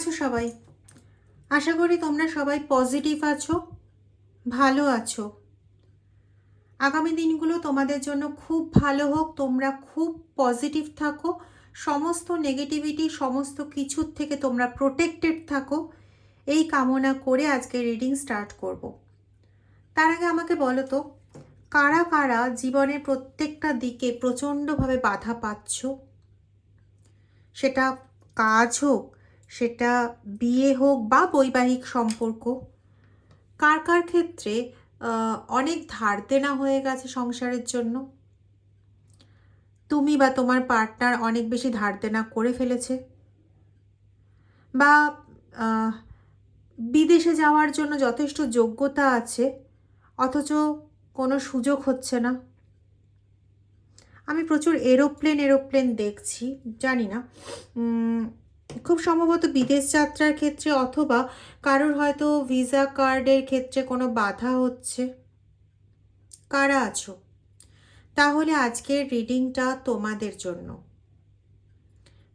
আছো সবাই? আশা করি তোমরা সবাই পজিটিভ আছো, ভালো আছো। আগামী দিনগুলো তোমাদের জন্য খুব ভালো হোক, তোমরা খুব পজিটিভ থাকো, সমস্ত নেগেটিভিটি সমস্ত কিছুর থেকে তোমরা প্রোটেক্টেড থাকো, এই কামনা করে আজকে রিডিং স্টার্ট করব। তার আগে আমাকে বলো তো, কারা কারা জীবনের প্রত্যেকটা দিকে প্রচণ্ডভাবে বাধা পাচ্ছ? সেটা কাজ হোক, সেটা বিয়ে হোক বা বৈবাহিক সম্পর্ক। কার কার ক্ষেত্রে অনেক ধার দেনা হয়ে গেছে সংসারের জন্য? তুমি বা তোমার পার্টনার অনেক বেশি ধার দেনা করে ফেলেছে, বা বিদেশে যাওয়ার জন্য যথেষ্ট যোগ্যতা আছে অথচ কোনো সুযোগ হচ্ছে না। আমি প্রচুর এরোপ্লেন দেখছি, জানি না, খুব সম্ভবত বিদেশ যাত্রার ক্ষেত্রে, অথবা কারোর হয়তো ভিসা কার্ডের ক্ষেত্রে কোনো বাধা হচ্ছে। কারা আছো? তাহলে আজকের রিডিংটা তোমাদের জন্য।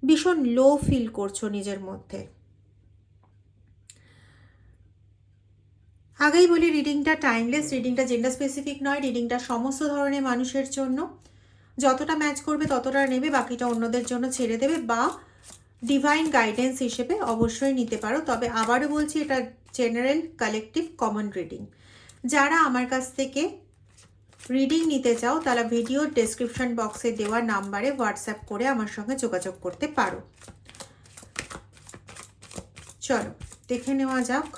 ভীষণ লো ফিল করছো নিজের মধ্যে। আগেই বলি, রিডিংটা টাইমলেস, রিডিংটা জেন্ডার স্পেসিফিক নয়, রিডিংটা সমস্ত ধরনের মানুষের জন্য। যতটা ম্যাচ করবে ততটা নেবে, বাকিটা অন্যদের জন্য ছেড়ে দেবে, বা ডিভাইন গাইডেন্স হিসেবে অবশ্যই নিতে পারো। তবে আবারও বলছি, এটা জেনারেল কালেকটিভ কমন রিডিং। যারা আমার কাছ থেকে রিডিং নিতে চাও তারা ভিডিওর ডেসক্রিপশন বক্সে দেওয়া নাম্বারে হোয়াটসঅ্যাপ করে আমার সঙ্গে যোগাযোগ করতে পারো। চলো দেখে নেওয়া যাক।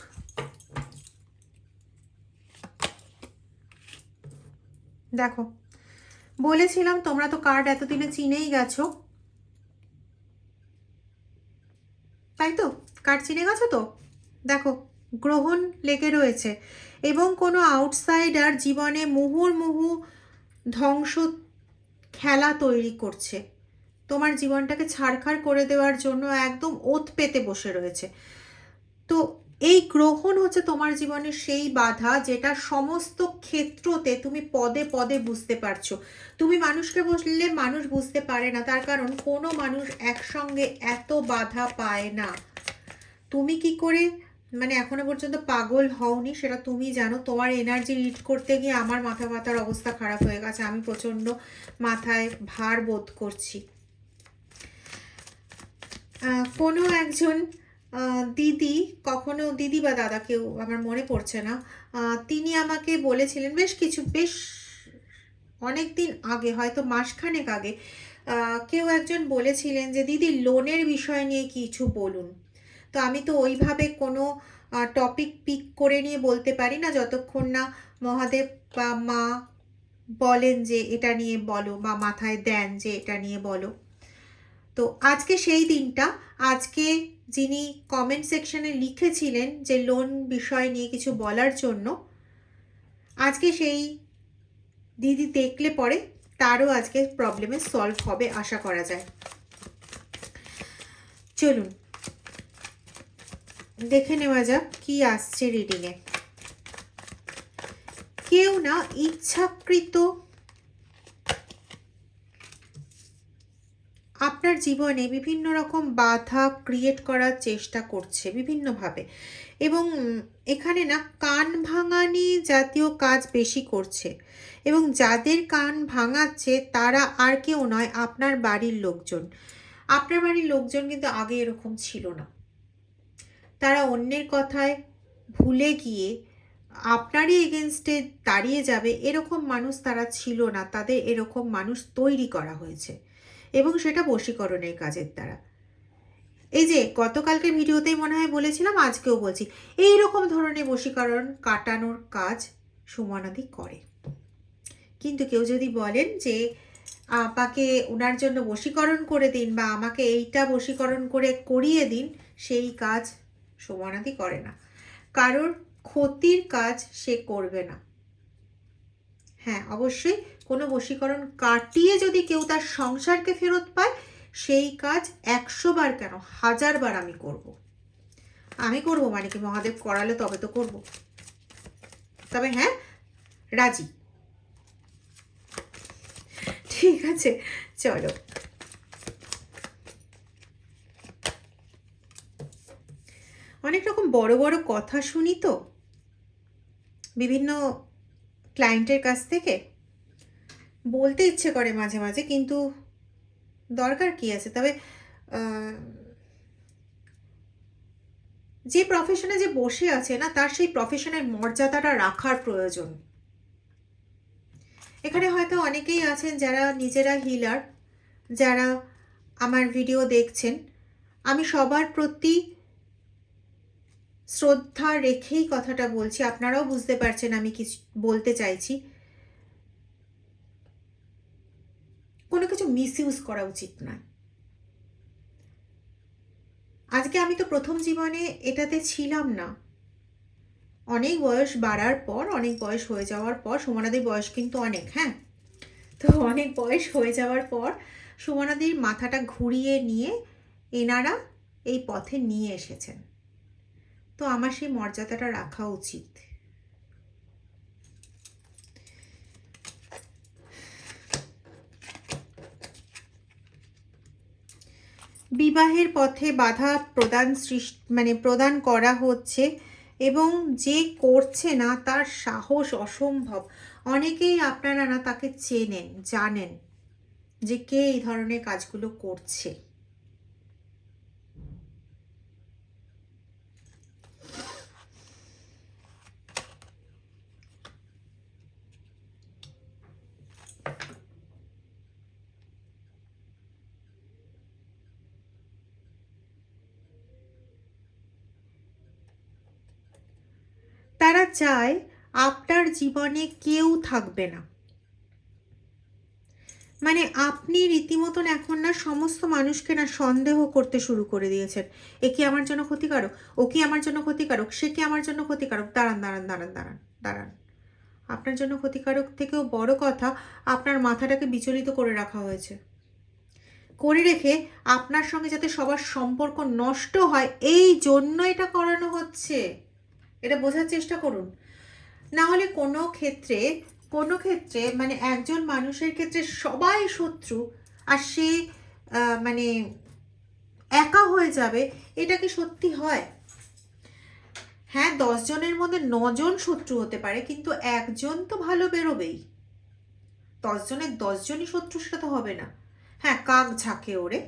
দেখো, বলেছিলাম তোমরা তো কার্ড এতদিনে চিনেই গেছো, তাই তো? কার্ড চিনে গেছো তো? দেখো, গ্রহণ লেগে রয়েছে এবং কোনো আউটসাইডার জীবনে মুহুর্মুহু ধ্বংস খেলা তৈরি করছে, তোমার জীবনটাকে ছাড়খাড় করে দেওয়ার জন্য একদম ওত পেতে বসে রয়েছে। তো এই গ্রহণ হচ্ছে তোমার জীবনের সেই বাধা যেটা সমস্ত ক্ষেত্রতে তুমি পদে পদে বুঝতে পারছো। তুমি মানুষকে বললে মানুষ বুঝতে পারে না, তার কারণ কোনো মানুষ একসঙ্গে এত বাধা পায় না। তুমি কি করে মানে এখনো পর্যন্ত পাগল হওনি সেটা তুমি জানো। তোমার এনার্জি রিড করতে গিয়ে আমার মাথা ব্যথার অবস্থা খারাপ হয়ে গেছে, আমি প্রচণ্ড মাথায় ভার বোধ করছি। কোনো একজন দিদি, কখনো দিদি বা দাদা, কেউ আমার মনে পড়ছে না, তিনি আমাকে বলেছিলেন বেশ অনেক দিন আগে, হয়তো মাসখানেক আগে, কেউ একজন বলেছিলেন যে দিদি লোনের বিষয় নিয়ে কিছু বলুন। তো আমি তো ওইভাবে কোনো টপিক পিক করে নিয়ে বলতে পারি না যতক্ষণ না মহাদেব বা মা বলেন যে এটা নিয়ে বলো, বা মাথায় দেন যে এটা নিয়ে বলো। তো আজকে সেই দিনটা। আজকে যিনি কমেন্ট সেকশনে লিখেছিলেন যে লোন বিষয় নিয়ে কিছু বলার জন্য, আজকে সেই দিদি দেখলে পরে তারও আজকে প্রবলেমের সলভ হবে আশা করা যায়। চলুন দেখে নেওয়া যাক কি আসছে রিডিংয়ে। কেউ না ইচ্ছাকৃত আপনার জীবনে বিভিন্ন রকম বাধা ক্রিয়েট করার চেষ্টা করছে বিভিন্নভাবে, এবং এখানে না কান ভাঙানি জাতীয় কাজ বেশি করছে, এবং যাদের কান ভাঙাচ্ছে তারা আর কেউ নয়, আপনার বাড়ির লোকজন। আপনার বাড়ির লোকজন কিন্তু আগে এরকম ছিল না। তারা অন্যের কথায় ভুলে গিয়ে আপনারই এগেনস্টে দাঁড়িয়ে যাবে এরকম মানুষ তারা ছিল না। তাদের এরকম মানুষ তৈরি করা হয়েছে, এবং সেটা বশীকরণের কাজের দ্বারা। এই যে গতকালকে ভিডিওতেই মনে হয় বলেছিলাম, আজকেও বলছি, এই রকম ধরনের বশীকরণ কাটানোর কাজ সুমনাদি করে। কিন্তু কেউ যদি বলেন যে আমাকে ওনার জন্য বশীকরণ করে দিন, বা আমাকে এইটা বশীকরণ করে করিয়ে দিন, সেই কাজ সুমনাদি করে না। কারোর ক্ষতির কাজ সে করবে না। হ্যাঁ, অবশ্যই কোনো বশীকরণ কাটিয়ে যদি কেউ তার সংসারকে ফেরত পায়, সেই কাজ 100 বার কেন 1000 বার আমি করব। মানে কি মহাদেব করালে তবে তো করব। তবে হ্যাঁ, রাজি। ঠিক আছে, চলো অনেক রকম বড় বড় কথা শুনি তো বিভিন্ন ক্লায়েন্টের কাছ থেকে, বলতে ইচ্ছে করে মাঝে মাঝে, কিন্তু দরকার কি আছে। তবে যে প্রফেশনে যে বসে আছে না, তার সেই প্রফেশনের মর্যাদাটা রাখার প্রয়োজন। এখানে হয়তো অনেকেই আছেন যারা নিজেরা হিলার, যারা আমার ভিডিও দেখছেন। আমি সবার প্রতি শ্রদ্ধা রেখেই কথাটা বলছি, আপনারাও বুঝতে পারছেন আমি কিছু বলতে চাইছি। কোনো কিছু মিসইউজ করা উচিত নয়। আজকে আমি তো প্রথম জীবনে এটাতে ছিলাম না। অনেক বয়স বাড়ার পর, অনেক বয়স হয়ে যাওয়ার পর, সুমনাদির বয়স কিন্তু অনেক, হ্যাঁ, তো অনেক বয়স হয়ে যাওয়ার পর সুমনাদির মাথাটা ঘুরিয়ে নিয়ে এনারা এই পথে নিয়ে এসেছেন। তো আমার সেই মর্যাদাটা রাখা উচিত। বিবাহের পথে বাধা প্রদান করা হচ্ছে, এবং যে করছে না তার সাহস অসম্ভব। অনেকেই আপনারা না তাকে চেনেন, জানেন যে কে এই ধরনের কাজগুলো করছে। তারা চায় আপনার জীবনে কেউ থাকবে না। মানে আপনি রীতিমতন এখন না সমস্ত মানুষকে না সন্দেহ করতে শুরু করে দিয়েছেন। এ কি আমার জন্য ক্ষতিকারক, ও কি আমার জন্য ক্ষতিকারক, সে কি আমার জন্য ক্ষতিকারক। দাঁড়ান দাঁড়ান দাঁড়ান দাঁড়ান দাঁড়ান, আপনার জন্য ক্ষতিকারক থেকেও বড় কথা, আপনার মাথাটাকে বিচলিত করে রাখা হয়েছে। করে রেখে আপনার সঙ্গে যাতে সবার সম্পর্ক নষ্ট হয়, এই জন্য এটা করানো হচ্ছে। এটা বোঝার চেষ্টা করুন। না হলে কোনো ক্ষেত্রে মানে একজন মানুষের ক্ষেত্রে সবাই শত্রু, আর সে মানে একা হয়ে যাবে, এটা কি সত্যি হয়? হ্যাঁ, 10 জনের মধ্যে 9 জন শত্রু হতে পারে, কিন্তু একজন তো ভালো বেরোবেই। 10 জনের 10 জনই শত্রু সেটা তো হবে না। হ্যাঁ, কাক ঝাঁকে ওড়ে,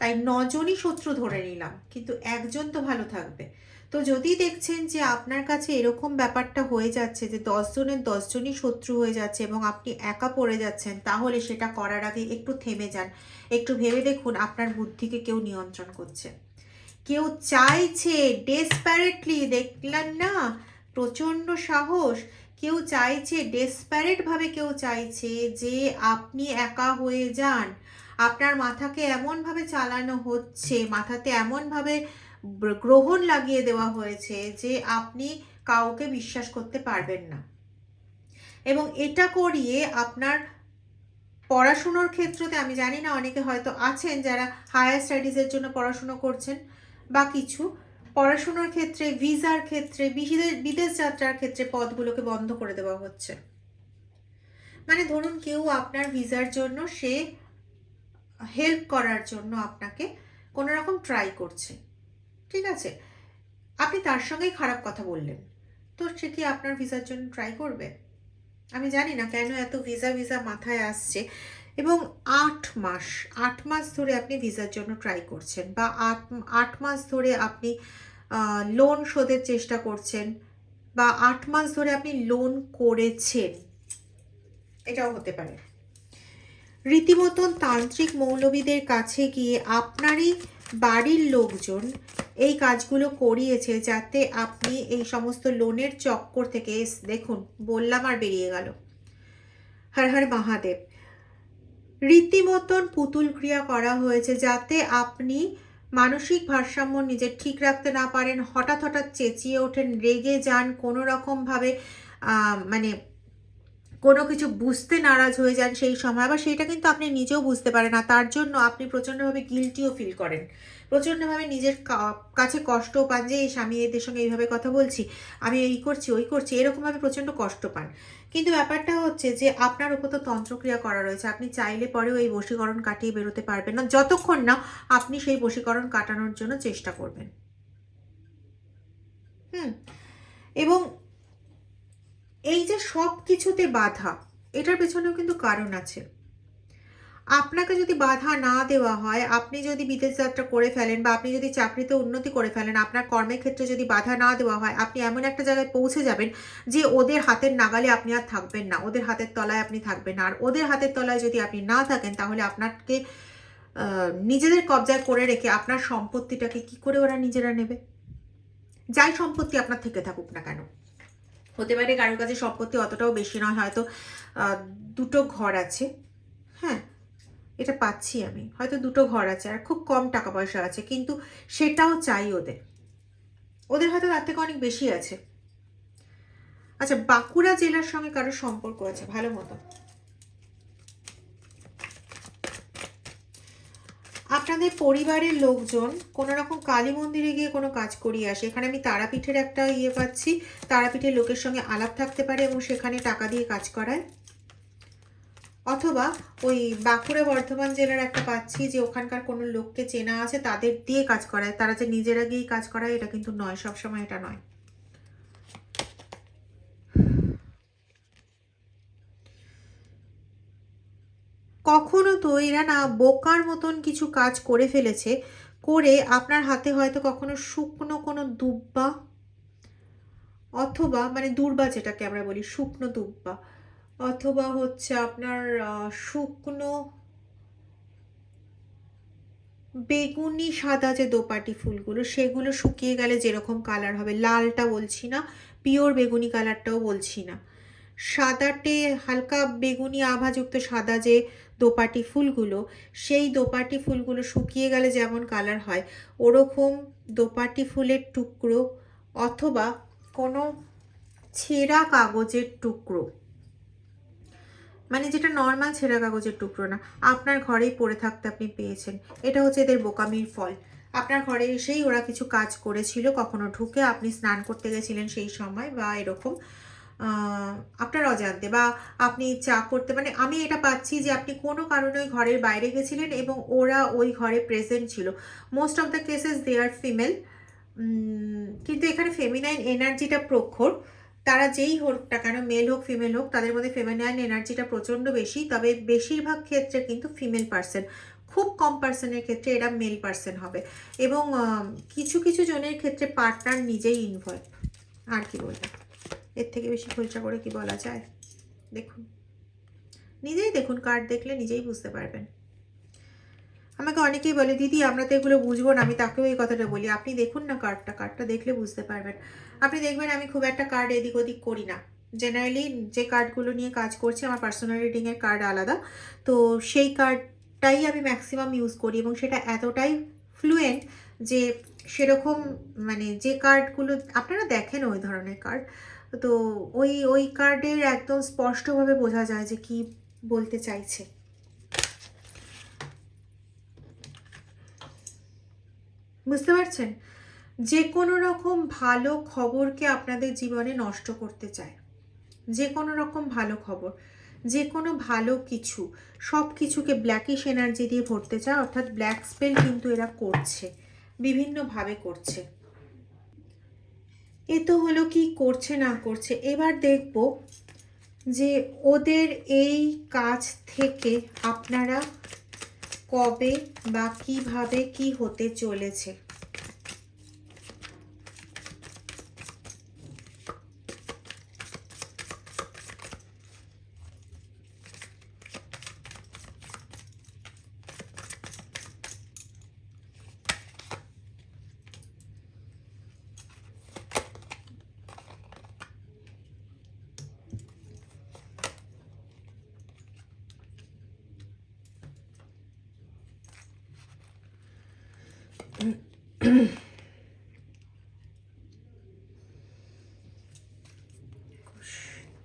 তাই 9 জনই শত্রু ধরে নিলাম, কিন্তু একজন তো ভালো থাকবে। তো যদি দেখছেন যে আপনার কাছে এরকম ব্যাপারটা হয়ে যাচ্ছে যে 10 জনের 10 জনই শত্রু হয়ে যাচ্ছে এবং আপনি একা পড়ে যাচ্ছেন, তাহলে সেটা করার আগে একটু থেমে যান, একটু ভেবে দেখুন আপনার বুদ্ধিকে কেউ নিয়ন্ত্রণ করছে। কেউ চাইছে ডেসপ্যারেটলি, দেখলেন না প্রচণ্ড সাহস, কেউ চাইছে ডেসপ্যারেটভাবে, কেউ চাইছে যে আপনি একা হয়ে যান। আপনার মাথাকে এমনভাবে চালানো হচ্ছে, মাথাতে এমনভাবে গ্রহণ লাগিয়ে দেওয়া হয়েছে যে আপনি কাউকে বিশ্বাস করতে পারবেন না। এবং এটা করিয়ে আপনার পড়াশুনোর ক্ষেত্রতে, আমি জানি না অনেকে হয়তো আছেন যারা হায়ার স্টাডিজের জন্য পড়াশুনো করছেন, বা কিছু পড়াশুনোর ক্ষেত্রে, ভিসার ক্ষেত্রে, বিদেশ যাত্রার ক্ষেত্রে পথগুলোকে বন্ধ করে দেওয়া হচ্ছে। মানে ধরুন কেউ আপনার ভিসার জন্য, সে হেল্প করার জন্য আপনাকে কোনো রকম ট্রাই করছে, ঠিক আছে, আপনি তার সঙ্গেই খারাপ কথা বললেন, তো সে কি আপনার ভিসার জন্য ট্রাই করবে? আমি জানি না কেন এত ভিসা মাথায় আসছে। এবং 8 মাস ধরে আপনি ভিসার জন্য ট্রাই করছেন, বা 8 মাস ধরে আপনি লোন শোধের চেষ্টা করছেন, বা 8 মাস ধরে আপনি লোন করেছেন, এটাও হতে পারে। রীতিমতন তান্ত্রিক মৌলবীদের কাছে গিয়ে আপনারই বাড়ির লোকজন এই কাজগুলো করিয়েছে, যাতে আপনি এই সমস্ত লোনের চক্কর থেকে, দেখুন বললাম আর বেরিয়ে গেল, হর হর মহাদেব, রীতিমতন পুতুল ক্রিয়া করা হয়েছে যাতে আপনি মানসিক ভারসাম্য নিজের ঠিক রাখতে না পারেন, হঠাৎ হঠাৎ চেঁচিয়ে ওঠেন, রেগে যান, কোনো রকমভাবে মানে কোনো কিছু বুঝতে নারাজ হয়ে যান সেই সময়, আবার সেইটা কিন্তু আপনি নিজেও বুঝতে পারেন না, তার জন্য আপনি প্রচণ্ডভাবে গিল্টিও ফিল করেন, প্রচণ্ডভাবে নিজের কাছে কষ্টও পান যে এই স্বামী এদের সঙ্গে এইভাবে কথা বলছি, আমি এই করছি ওই করছি, এরকমভাবে প্রচণ্ড কষ্ট পান। কিন্তু ব্যাপারটা হচ্ছে যে আপনার উপর তো তন্ত্রক্রিয়া করা রয়েছে, আপনি চাইলে পরেও এই বশীকরণ কাটিয়ে বেরোতে পারবেন না, যতক্ষণ না আপনি সেই বশীকরণ কাটানোর জন্য চেষ্টা করবেন। হুম, এবং এই যে সব কিছুতে বাধা, এটার পেছনেও কিন্তু কারণ আছে। আপনাকে যদি বাধা না দেওয়া হয়, আপনি যদি বিদেশ যাত্রা করে ফেলেন বা আপনি যদি চাকরিতে উন্নতি করে ফেলেন, আপনার কর্মের ক্ষেত্রে যদি বাধা না দেওয়া হয়, আপনি এমন একটা জায়গায় পৌঁছে যাবেন যে ওদের হাতের নাগালে আপনি আর থাকবেন না, ওদের হাতের তলায় আপনি থাকবেন না। আর ওদের হাতের তলায় যদি আপনি না থাকেন, তাহলে আপনাকে নিজেদের কবজায় করে রেখে আপনার সম্পত্তিটাকে কি করে ওরা নিজেরা নেবে? যাই সম্পত্তি আপনার থেকে থাকুক না কেন, হতে পারে কারোর কাছে সম্পত্তি অতটাও বেশি নয়, হয়তো 2টো ঘর আছে, হ্যাঁ এটা পাচ্ছি আমি, হয়তো 2টো ঘর আছে আর খুব কম টাকা পয়সা আছে, কিন্তু সেটাও চাই ওদের, ওদের হয়তো তার থেকে অনেক বেশি আছে। আচ্ছা, বাঁকুড়া জেলার সঙ্গে কারোর সম্পর্ক আছে ভালো মতো। আপনাদের পরিবারের লোকজন কোনো রকম কালী মন্দিরে গিয়ে কোনো কাজ করিয়ে আসে। এখানে আমি তারাপীঠের একটা পাচ্ছি, তারাপীঠের লোকের সঙ্গে আলাপ থাকতে পারে এবং সেখানে টাকা দিয়ে কাজ করায়। অথবা ওই বাঁকুড়া বর্ধমান জেলার একটা পাচ্ছি যে ওখানকার কোনো লোককে চেনা আছে, তাদের দিয়ে কাজ করায়, তারা যে নিজেরা গিয়েই কাজ করায় এটা কিন্তু নয়, সবসময় এটা নয়। কখনো তো এরা না বোকার মতন কিছু কাজ করে ফেলেছে, করে আপনার হাতে হয়তো কখনো শুকনো কোনো দুব্বা, অথবা মানে দূর্বা যেটাকে আমরা বলি শুকনো দুব্বা, অথবা হচ্ছে আপনার শুকনো বেগুনি সাদা যে দোপাটি ফুলগুলো, সেগুলো শুকিয়ে গেলে যেরকম কালার হবে, লালটা বলছি না, পিওর বেগুনি কালারটাও বলছি না, সাদাটে হালকা বেগুনি আভাযুক্ত সাদা যে দোপাটি ফুলগুলো, সেই দোপাটি ফুলগুলো শুকিয়ে গেলে যেমন কালার হয়, ওরকম দোপাটি ফুলের টুকরো অথবা কোনো ছেঁড়া কাগজের টুকরো, মানে যেটা নর্মাল ছেঁড়া কাগজের টুকরো না, আপনার ঘরেই পড়ে থাকতে আপনি পেয়েছেন। এটা হচ্ছে এদের বোকামির ফল। আপনার ঘরে এসেই ওরা কিছু কাজ করেছিল, কখনো ঢুকে আপনি স্নান করতে গেছিলেন সেই সময়, বা এরকম আপনার অজান্তে, বা আপনি চা করতে, মানে আমি এটা পাচ্ছি যে আপনি কোনো কারণে ওই ঘরের বাইরে গেছিলেন এবং ওরা ওই ঘরে প্রেজেন্ট ছিল। Most of the cases they are female, কিন্তু এখানে ফেমিনাইন এনার্জিটা প্রখর। তারা যেই হোক না কেন, মেল হোক ফিমেল হোক, তাদের মধ্যে ফেমিনাইন এনার্জিটা প্রচণ্ড বেশি। তবে বেশিরভাগ ক্ষেত্রে কিন্তু ফিমেল পার্সন, খুব কম পার্সনের ক্ষেত্রে এরা মেল পার্সন হবে। এবং কিছু কিছু জনের ক্ষেত্রে পার্টনার নিজেই ইনভলভ। আর কি বলবো, এর থেকে বেশি খোলসা করে কি বলা যায়? দেখুন, নিজেই দেখুন, কার্ড দেখলে নিজেই বুঝতে পারবেন। আমাকে অনেকেই বলে দিদি আমরা তো এগুলো বুঝবো না, আমি তাকেও এই কথাটা বলি, আপনি দেখুন না কার্ডটা দেখলে বুঝতে পারবেন। আপনি দেখবেন আমি খুব একটা কার্ড এদিক ওদিক করি না, জেনারেলি যে কার্ডগুলো নিয়ে কাজ করছি, আমার পার্সোনাল রিডিংয়ের কার্ড আলাদা, তো সেই কার্ডটাই আমি ম্যাক্সিমাম ইউজ করি, এবং সেটা এতটাই ফ্লুয়েন্ট যে সেরকম, মানে যে কার্ডগুলো আপনারা দেখেন ওই ধরনের কার্ড, তো ওই কার্ডের একদম স্পষ্টভাবে বোঝা যায় যে কি বলতে চাইছে। বুঝতে পারছেন? যে কোনো রকম ভালো খবরকে আপনাদের জীবনে নষ্ট করতে চায়, যে কোনো রকম ভালো খবর, যে কোনো ভালো কিছু, সব কিছুকে ব্ল্যাকিশ এনার্জি দিয়ে ভরতে চায়, অর্থাৎ ব্ল্যাক স্পেল কিন্তু এরা করছে, বিভিন্নভাবে করছে। এ তো হলো কি করছে না করছে, এবার দেখব যে ওদের এই কাজ থেকে আপনারা কবে বা কিভাবে কি হতে চলেছে।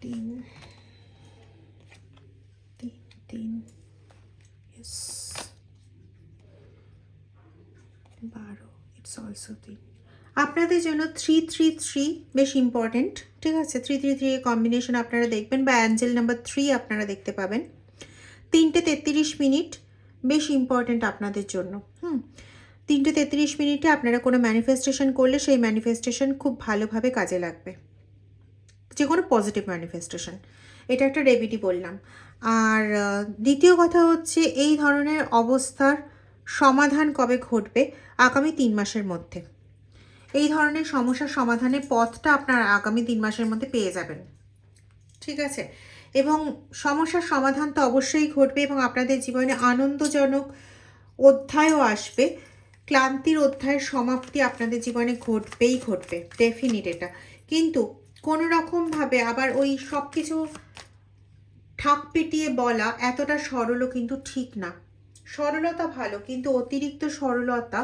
তিন তিন তিন, yes, 12, ইটস অলসো 3। আপনাদের জন্য 333 বেশ ইম্পর্টেন্ট, ঠিক আছে? 333 এর কম্বিনেশন আপনারা দেখবেন, বা অ্যাঞ্জেল নাম্বার 3 আপনারা দেখতে পাবেন। 3:33 বেশ ইম্পর্টেন্ট আপনাদের জন্য। 3:33 আপনারা কোনো ম্যানিফেস্টেশন করলে সেই ম্যানিফেস্টেশন খুব ভালোভাবে কাজে লাগবে, যে কোনো পজিটিভ ম্যানিফেস্টেশন। এটা একটা রেমেডি বললাম। আর দ্বিতীয় কথা হচ্ছে, এই ধরনের অবস্থার সমাধান কবে ঘটবে? আগামী 3 মাসের মধ্যে। এই ধরনের সমস্যার সমাধানের পথটা আপনারা আগামী 3 মাসের মধ্যে পেয়ে যাবেন, ঠিক আছে? এবং সমস্যার সমাধান তো অবশ্যই ঘটবে এবং আপনাদের জীবনে আনন্দজনক অধ্যায়ও আসবে। ক্লান্তির অধ্যায়ের সমাপ্তি আপনাদের জীবনে ঘটবে, ডেফিনিট এটা। কিন্তু কোনো রকমভাবে আবার ওই সব কিছু ঠাক পিটিয়ে বলা এতটা সরলও কিন্তু ঠিক না। সরলতা ভালো, কিন্তু অতিরিক্ত সরলতা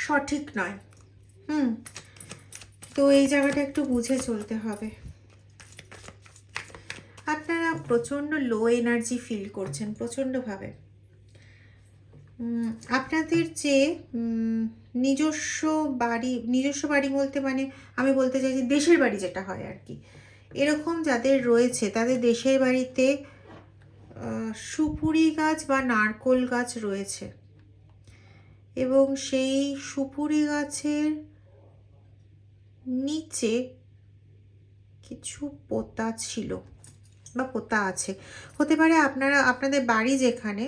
সঠিক নয়। তো এই জায়গাটা একটু বুঝে চলতে হবে। আপনারা প্রচণ্ড লো এনার্জি ফিল করছেন, প্রচণ্ডভাবে। আপনাদের যে নিজস্ব বাড়ি বলতে মানে আমি বলতে চাইছি দেশের বাড়ি যেটা হয় আর কি, এরকম যাদের রয়েছে তাদের দেশের বাড়িতে সুপুরি গাছ বা নারকোল গাছ রয়েছে এবং সেই সুপুরি গাছের নিচে কিছু পোতা ছিল বা পোতা আছে। হতে পারে আপনাদের বাড়ি যেখানে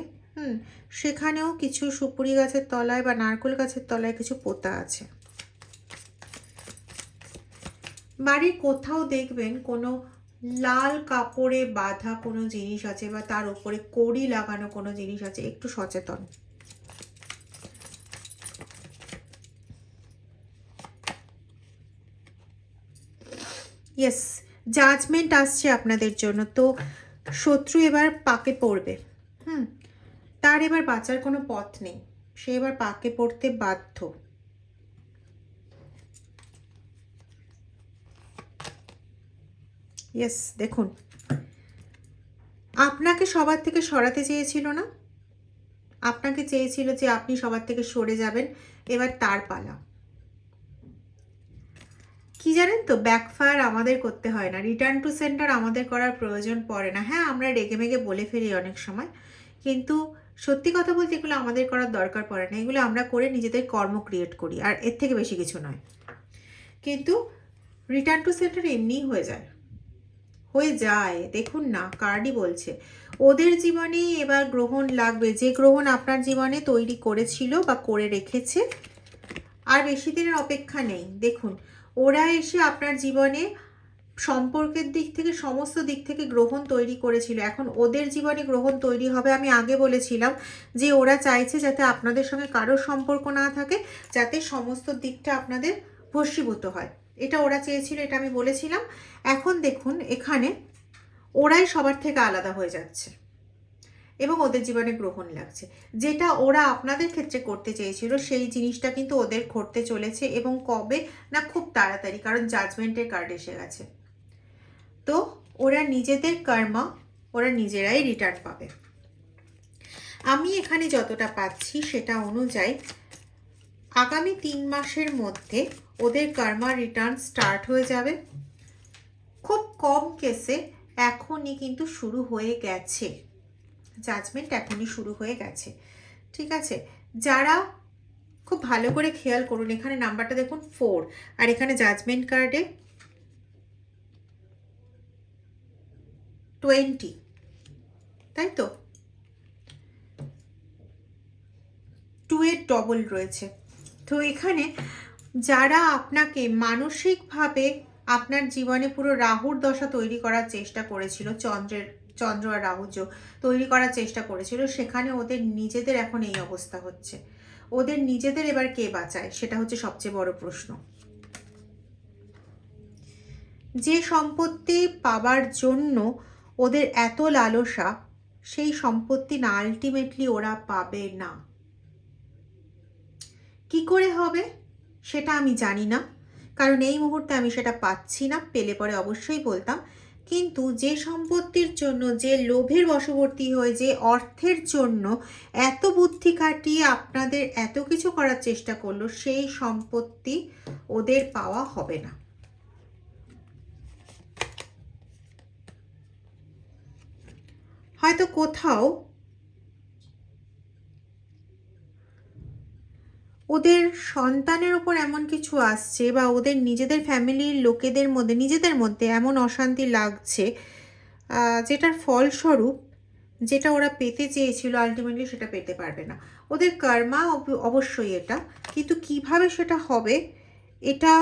সেখানেও কিছু সুপুরি গাছের তলায় বা নারকেল গাছের তলায় কিছু পোতা আছে। বাড়ির কোথাও দেখবেন কোনো লাল কাপড়ে বাঁধা কোনো জিনিস আছে বা তার উপরে কড়ি লাগানো কোনো জিনিস আছে, একটু সচেতন। ইয়েস, জাজমেন্ট আসছে আপনাদের জন্য। তো শত্রু এবার পাকে পড়বে। তার এবার বাঁচার কোনো পথ নেই, সে এবার পাকে পড়তে বাধ্য। ইয়েস, দেখুন, আপনাকে সবার থেকে সরাতে চেয়েছিল না, আপনাকে চেয়েছিল যে আপনি সবার থেকে সরে যাবেন, এবার তার পালা। কি জানেন তো, ব্যাকফায়ার আমাদের করতে হয় না, রিটার্ন টু সেন্টার আমাদের করার প্রয়োজন পড়ে না। হ্যাঁ, আমরা রেগে মেগে বলে ফেলি অনেক সময়, কিন্তু সত্যি কথা বলতে এগুলো আমাদের করার দরকার পড়ে না। এগুলো আমরা করে নিজেদের কর্ম ক্রিয়েট করি, আর এর থেকে বেশি কিছু নয়। কিন্তু রিটার্ন টু সেন্টার এমনিই হয়ে যায়। দেখুন না, কার্ডই বলছে ওদের জীবনে এবার গ্রহণ লাগবে, যে গ্রহণ আপনার জীবনে তৈরি করেছিল বা করে রেখেছে। আর বেশি দিনের অপেক্ষা নেই। দেখুন, ওরা এসে আপনার জীবনে সম্পর্কের দিক থেকে সমস্ত দিক থেকে গ্রহণ তৈরি করেছিল, এখন ওদের জীবনে গ্রহণ তৈরি হবে। আমি আগে বলেছিলাম যে ওরা চাইছে যাতে আপনাদের সঙ্গে কারোর সম্পর্ক না থাকে, যাতে সমস্ত দিকটা আপনাদের ভস্মীভূত হয়। এটা ওরা চেয়েছিল, এটা আমি বলেছিলাম। এখন দেখুন, এখানে ওরাই সবার থেকে আলাদা হয়ে যাচ্ছে এবং ওদের জীবনে গ্রহণ লাগছে। যেটা ওরা আপনাদের ক্ষেত্রে করতে চেয়েছিল সেই জিনিসটা কিন্তু ওদের ঘটতে চলেছে, এবং কবে না, খুব তাড়াতাড়ি, কারণ জাজমেন্টের কার্ড এসে গেছে। তো ওরা নিজেদের কর্মা ওরা নিজেরাই রিটার্ন পাবে। আমি এখানে যতটা পাচ্ছি সেটা অনুযায়ী আগামী 3 মাসের মধ্যে ওদের কর্মা রিটার্ন স্টার্ট হয়ে যাবে। খুব কম কেসে এখনই কিন্তু শুরু হয়ে গেছে, জাজমেন্ট এখনই শুরু হয়ে গেছে, ঠিক আছে? যারা খুব ভালো করে খেয়াল করুন, এখানে নাম্বারটা দেখুন 4, আর এখানে জাজমেন্ট কার্ডে 20, তাই তো 2 এর ডবল রয়েছে। তো এখানে যারা আপনাকে মানসিকভাবে আপনার জীবনে পুরো রাহুর দশা তৈরি করার চেষ্টা করেছিল, চন্দ্র আর রাহু তৈরি করার চেষ্টা করেছিল, সেখানে ওদের নিজেদের এখন এই অবস্থা হচ্ছে। ওদের নিজেদের এবার কে বাঁচায়, সেটা হচ্ছে সবচেয়ে বড় প্রশ্ন। যে সম্পত্তি পাবার জন্য ওদের এত লালসা, সেই সম্পত্তি না আলটিমেটলি ওরা পাবে না। কি করে হবে সেটা আমি জানি না, কারণ এই মুহূর্তে আমি সেটা পাচ্ছি না। পেলে পরে অবশ্যই বলতাম। কিন্তু যে সম্পত্তির জন্য, যে লোভের বশবর্তী হয়ে, যে অর্থের জন্য এত বুদ্ধি খাটিয়ে আপনাদের এত কিছু করার চেষ্টা করলো, সেই সম্পত্তি ওদের পাওয়া হবে না। হয়তো কোথাও ওদের সন্তানের ওপর এমন কিছু আসছে বা ওদের নিজেদের ফ্যামিলির লোকেদের মধ্যে নিজেদের মধ্যে এমন অশান্তি লাগছে যেটার ফলস্বরূপ যেটা ওরা পেতে চেয়েছিল আলটিমেটলি সেটা পেতে পারবে না। ওদের কর্মা অবশ্যই এটা, কিন্তু কিভাবে সেটা হবে এটা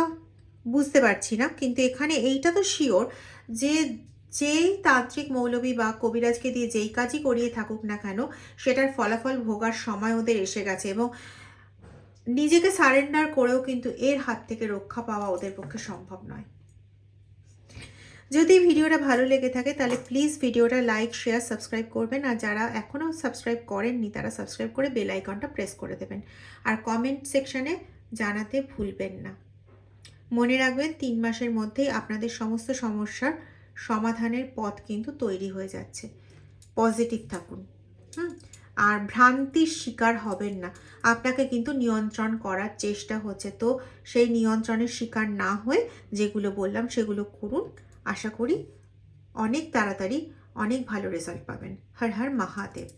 বুঝতে পারছি না। কিন্তু এখানে এইটা তো শিওর যে যেই তান্ত্রিক মৌলবী বা কবিরাজকে দিয়ে যেই কাজই করিয়ে থাকুক না কেন, সেটার ফলাফল ভোগার সময় ওদের এসে গেছে এবং নিজেকে সারেন্ডার করেও কিন্তু এর হাত থেকে রক্ষা পাওয়া ওদের পক্ষে সম্ভব নয়। যদি ভিডিওটা ভালো লেগে থাকে তাহলে প্লিজ ভিডিওটা লাইক, শেয়ার, সাবস্ক্রাইব করবেন। আর যারা এখনও সাবস্ক্রাইব করেননি তারা সাবস্ক্রাইব করে বেল আইকনটা প্রেস করে দেবেন। আর কমেন্ট সেকশানে জানাতে ভুলবেন না। মনে রাখবেন 3 মাসের মধ্যেই আপনাদের সমস্ত সমস্যার সমাধানের পথ কিন্তু তৈরি হয়ে যাচ্ছে। পজিটিভ থাকুন, আর ভ্রান্তির শিকার হবেন না। আপনাকে কিন্তু নিয়ন্ত্রণ করার চেষ্টা হচ্ছে, তো সেই নিয়ন্ত্রণের শিকার না হয়ে যেগুলো বললাম সেগুলো করুন। আশা করি অনেক তাড়াতাড়ি অনেক ভালো রেজাল্ট পাবেন। হর হর মহাদেব।